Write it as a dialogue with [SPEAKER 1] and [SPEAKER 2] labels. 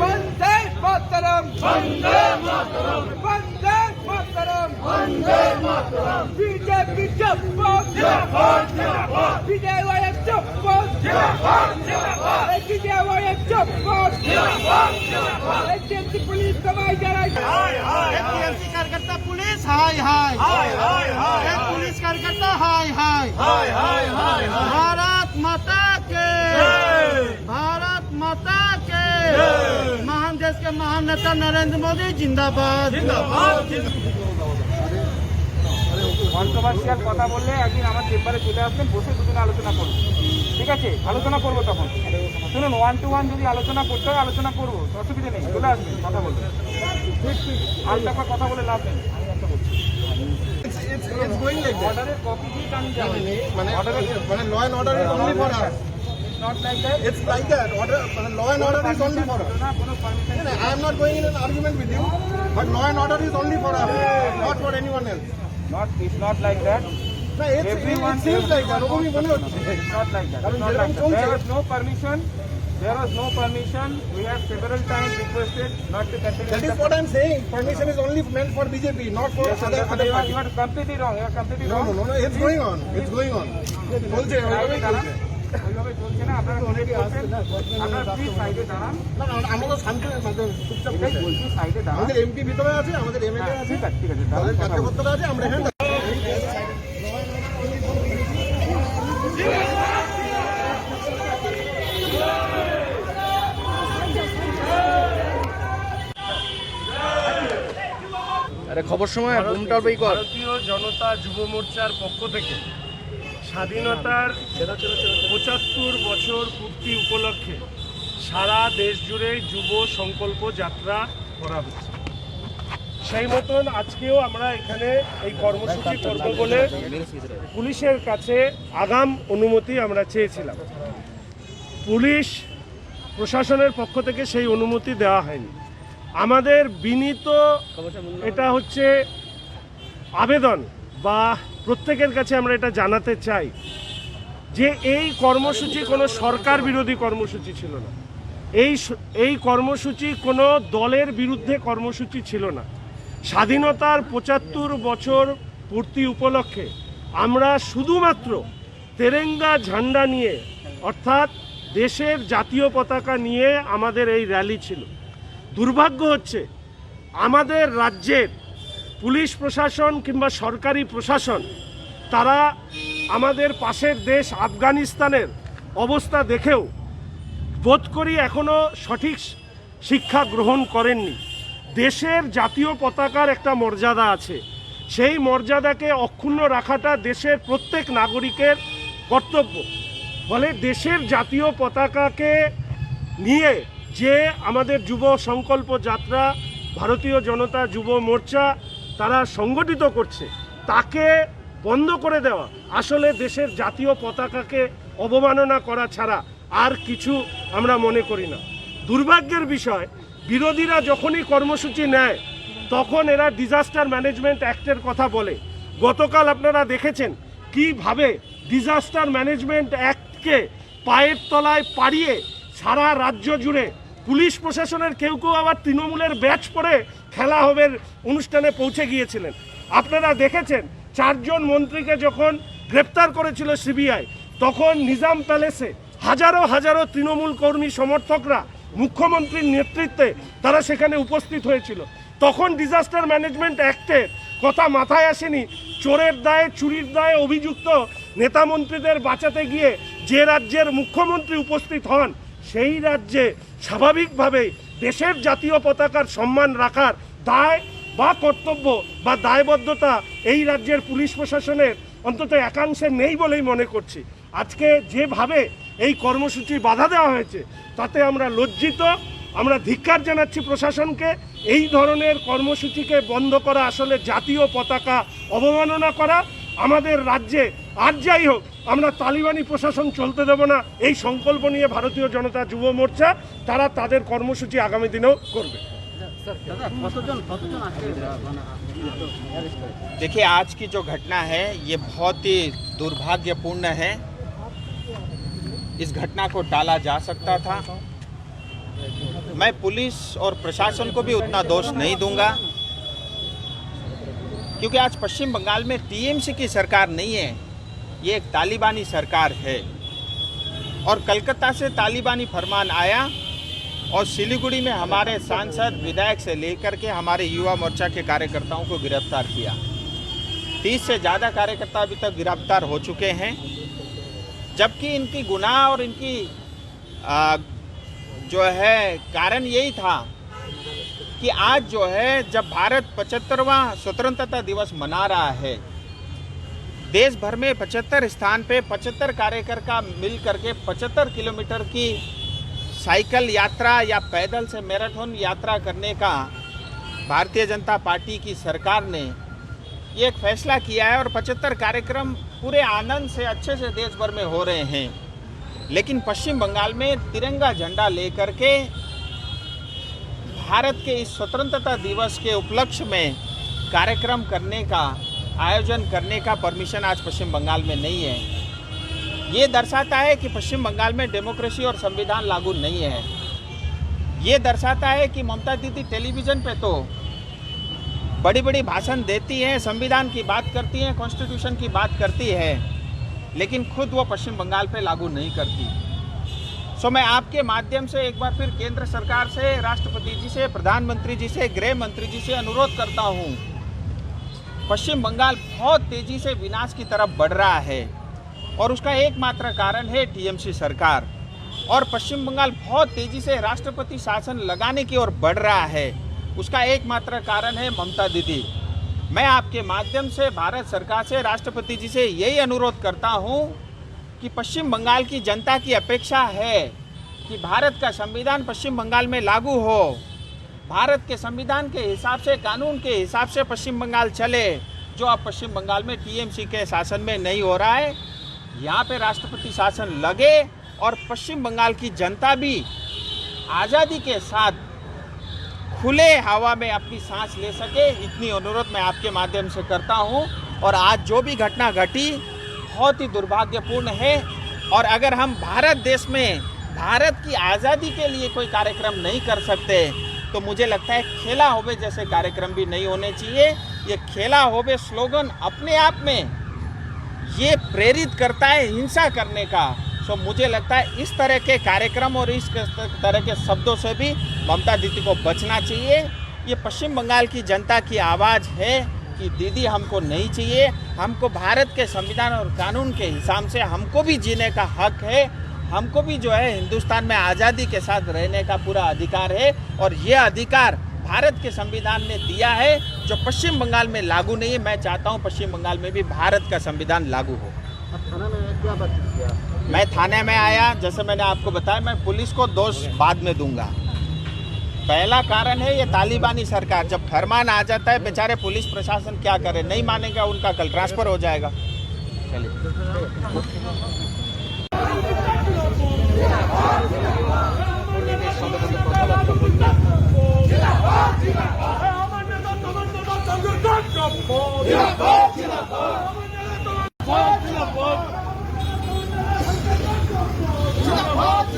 [SPEAKER 1] Vande Mataram, Vande Mataram, Vande Mataram, Vande Mataram. BJP जिंदाबाद, जिंदाबाद, जिंदाबाद। बीजेपी जिंदाबाद, जिंदाबाद, जिंदाबाद। बीजेपी जिंदाबाद, जिंदाबाद, जिंदाबाद। एटीएमसी पुलिस कमाई जा रही है। हाय हाय। एटीएमसी कार्यकर्ता पुलिस हाय हाय, हाय हाय हाय। पुलिस कार्यकर्ता हाय हाय, हाय हाय हाय। भारत माता के, भारत माता के। महान देश के महान नेता नरेंद्र मोदी जिंदाबाद, जिंदाबाद। কন্ট্রোভার্সিয়াল কথা বললে একদিন আমার চেম্বারে চলে আসবেন, বসে দুজনে আলোচনা করবো, ঠিক আছে? আলোচনা করবো তখন। শুনুন, 1 to 1 যদি আলোচনা করতে হয় আলোচনা করবো, অসুবিধা নেই, চলে আসবেন, কথা বলবেন। আর তারপর কথা বলে লাভ নেই। অর্ডারের কপি দিয়ে আমি জানি, মানে law and order is only for us. Not like that. It's like that. Order, law and order is only for us. I am not going in an argument with you, but law and order is only for us, not for anyone else. It's not like that. No, everyone seems like that. It's not like that. There was no permission. There was no permission. We have several times requested not to continue. That is what I am saying. Permission is only meant for BJP, not for other parties. You are completely wrong. You are completely wrong. No. It's going on. It's going on. ওইভাবে চলছে না। আপনারা already আসেন, আপনারা please সাইডে দাঁড়ান। না, আমরা তো শান্তি চুপচাপ বলছি, সাইডে দাঁড়ান। আমাদের এমপি ভিতরে আছে, আমাদের এমএলএ আছে, ঠিক আছে, আমাদের কার্যকর্তারা আছে, আমরা এখানে
[SPEAKER 2] খবর সময়
[SPEAKER 3] ভারতীয় জনতা যুব মোর্চার পক্ষ থেকে স্বাধীনতার ৭৫ বছর পূর্তি উপলক্ষে সারা দেশ জুড়ে যুব সংকল্প যাত্রা করা হচ্ছে। সেই মতন আজকেও আমরা এখানে এই কর্মসূচি করব বলে পুলিশের কাছে আগাম অনুমতি আমরা চেয়েছিলাম। পুলিশ প্রশাসনের পক্ষ থেকে সেই অনুমতি দেওয়া হয়নি। আমাদের বিনীত এটা হচ্ছে আবেদন, বা প্রত্যেকের কাছে আমরা এটা জানাতে চাই যে এই কর্মসূচি কোনো সরকার বিরোধী কর্মসূচি ছিল না। এই কর্মসূচি কোনো দলের বিরুদ্ধে কর্মসূচি ছিল না। স্বাধীনতার ৭৫ বছর পূর্তি উপলক্ষে আমরা শুধুমাত্র তেরেঙ্গা ঝান্ডা নিয়ে, অর্থাৎ দেশের জাতীয় পতাকা নিয়ে আমাদের এই র্যালি ছিল। দুর্ভাগ্য হচ্ছে আমাদের রাজ্যের পুলিশ প্রশাসন কিংবা সরকারি প্রশাসন তারা আমাদের পাশের দেশ আফগানিস্তানের অবস্থা দেখেও বোধ করি এখনও সঠিক শিক্ষা গ্রহণ করেননি। দেশের জাতীয় পতাকার একটা মর্যাদা আছে, সেই মর্যাদাকে অক্ষুণ্ণ রাখাটা দেশের প্রত্যেক নাগরিকের কর্তব্য। ফলে দেশের জাতীয় পতাকাকে নিয়ে যে আমাদের যুব সংকল্প যাত্রা ভারতীয় জনতা যুব মোর্চা তারা সংগঠিত করছে, তাকে বন্ধ করে দেওয়া আসলে দেশের জাতীয় পতাকাকে অবমাননা করা ছাড়া আর কিছু আমরা মনে করি না। দুর্ভাগ্যের বিষয়, বিরোধীরা যখনই কর্মসূচি নেয় তখন এরা ডিজাস্টার ম্যানেজমেন্ট অ্যাক্টের কথা বলে। গতকাল আপনারা দেখেছেন কিভাবে ডিজাস্টার ম্যানেজমেন্ট অ্যাক্টকে পায়ের তলায় পাড়িয়ে সারা রাজ্য জুড়ে পুলিশ প্রশাসনের কেউ আবার তৃণমূলের ব্যাচ পরে খেলা হবে অনুষ্ঠানে পৌঁছে গিয়েছিলেন। আপনারা দেখেছেন 4 জন মন্ত্রীকে যখন গ্রেপ্তার করেছিল সিবিআই, তখন নিজাম প্যালেসে হাজারো হাজারো তৃণমূল কর্মী সমর্থকরা মুখ্যমন্ত্রীর নেতৃত্বে তারা সেখানে উপস্থিত হয়েছিল। তখন ডিজাস্টার ম্যানেজমেন্ট অ্যাক্টের কথা মাথায় আসেনি। চোরের দায়ে চুরির দায়ে অভিযুক্ত নেতা মন্ত্রীদের বাঁচাতে গিয়ে যে রাজ্যের মুখ্যমন্ত্রী উপস্থিত হন, সেই রাজ্যে স্বাভাবিকভাবে দেশের জাতীয় পতাকার সম্মান রাখার দায় বা কর্তব্য বা দায়বদ্ধতা এই রাজ্যের পুলিশ প্রশাসনের অন্তত একাংশে নেই বলেই মনে করছি। আজকে যেভাবে এই কর্মসূচি বাধা দেওয়া হয়েছে তাতে আমরা লজ্জিত। আমরা ধিক্কার জানাচ্ছি প্রশাসনকে। এই ধরনের কর্মসূচিকে বন্ধ করা আসলে জাতীয় পতাকা অবমাননা করা। আমাদের রাজ্যে আর যাই হোক আমরা তালিবানি প্রশাসন চলতে দেব না, এই সংকল্প নিয়ে ভারতীয় জনতা যুব মোর্চা তারা তাদের কর্মসূচি আগামী দিনেও করবে।
[SPEAKER 4] देखिए, आज की जो घटना है ये बहुत ही दुर्भाग्यपूर्ण है। इस घटना को टाला जा सकता था। मैं पुलिस और प्रशासन को भी उतना दोष नहीं दूंगा, क्योंकि आज पश्चिम बंगाल में टीएमसी की सरकार नहीं है, ये एक तालिबानी सरकार है। और कलकत्ता से तालिबानी फरमान आया और सिलीगुड़ी में हमारे सांसद विधायक से लेकर के हमारे युवा मोर्चा के कार्यकर्ताओं को गिरफ्तार किया। 30 से ज़्यादा कार्यकर्ता अभी तक गिरफ्तार हो चुके हैं, जबकि इनकी गुनाह और इनकी जो है कारण यही था कि आज जो है जब भारत 75वां स्वतंत्रता दिवस मना रहा है, देश भर में 75 स्थान पे 75 कार्यकर्ता मिल करके 75 किलोमीटर की साइकिल यात्रा या पैदल से मैराथन यात्रा करने का भारतीय जनता पार्टी की सरकार ने ये एक फैसला किया है। और 75 कार्यक्रम पूरे आनंद से अच्छे से देश भर में हो रहे हैं, लेकिन पश्चिम बंगाल में तिरंगा झंडा लेकर के भारत के इस स्वतंत्रता दिवस के उपलक्ष्य में कार्यक्रम करने का आयोजन करने का परमिशन आज पश्चिम बंगाल में नहीं है। ये दर्शाता है कि पश्चिम बंगाल में डेमोक्रेसी और संविधान लागू नहीं है। ये दर्शाता है कि ममता दीदी टेलीविज़न पे तो बड़ी बड़ी भाषण देती हैं, संविधान की बात करती हैं, कॉन्स्टिट्यूशन की बात करती है, लेकिन खुद वो पश्चिम बंगाल पे लागू नहीं करती। सो मैं आपके माध्यम से एक बार फिर केंद्र सरकार से, राष्ट्रपति जी से, प्रधानमंत्री जी से, गृह मंत्री जी से अनुरोध करता हूँ, पश्चिम बंगाल बहुत तेज़ी से विनाश की तरफ बढ़ रहा है और उसका एकमात्र कारण है टीएमसी सरकार। और पश्चिम बंगाल बहुत तेज़ी से राष्ट्रपति शासन लगाने की ओर बढ़ रहा है, उसका एकमात्र कारण है ममता दीदी। मैं आपके माध्यम से भारत सरकार से, राष्ट्रपति जी से यही अनुरोध करता हूँ कि पश्चिम बंगाल की जनता की अपेक्षा है कि भारत का संविधान पश्चिम बंगाल में लागू हो, भारत के संविधान के हिसाब से, कानून के हिसाब से पश्चिम बंगाल चले, जो अब पश्चिम बंगाल में टीएमसी के शासन में नहीं हो रहा है। यहाँ पे राष्ट्रपति शासन लगे और पश्चिम बंगाल की जनता भी आज़ादी के साथ खुले हवा में अपनी सांस ले सके, इतनी अनुरोध मैं आपके माध्यम से करता हूँ। और आज जो भी घटना घटी बहुत ही दुर्भाग्यपूर्ण है। और अगर हम भारत देश में भारत की आज़ादी के लिए कोई कार्यक्रम नहीं कर सकते, तो मुझे लगता है खेला होवे जैसे कार्यक्रम भी नहीं होने चाहिए। ये खेला होवे स्लोगन अपने आप में ये प्रेरित करता है हिंसा करने का। सो मुझे लगता है इस तरह के कार्यक्रम और इस तरह के शब्दों से भी ममता दीदी को बचना चाहिए। ये पश्चिम बंगाल की जनता की आवाज़ है कि दीदी हमको नहीं चाहिए, हमको भारत के संविधान और कानून के हिसाब से हमको भी जीने का हक है, हमको भी जो है हिंदुस्तान में आज़ादी के साथ रहने का पूरा अधिकार है। और ये अधिकार भारत के संविधान ने दिया है, जो पश्चिम बंगाल में लागू नहीं है। मैं चाहता हूँ पश्चिम बंगाल में भी भारत का संविधान लागू हो। मैं थाने में आया, जैसे मैंने आपको बताया, मैं पुलिस को दोष बाद में दूंगा। पहला कारण है ये तालिबानी सरकार, जब फरमान आ जाता है बेचारे पुलिस प्रशासन क्या करे, नहीं मानेगा, उनका कल ट्रांसफर हो जाएगा। चलिए।
[SPEAKER 1] जिंदाबाद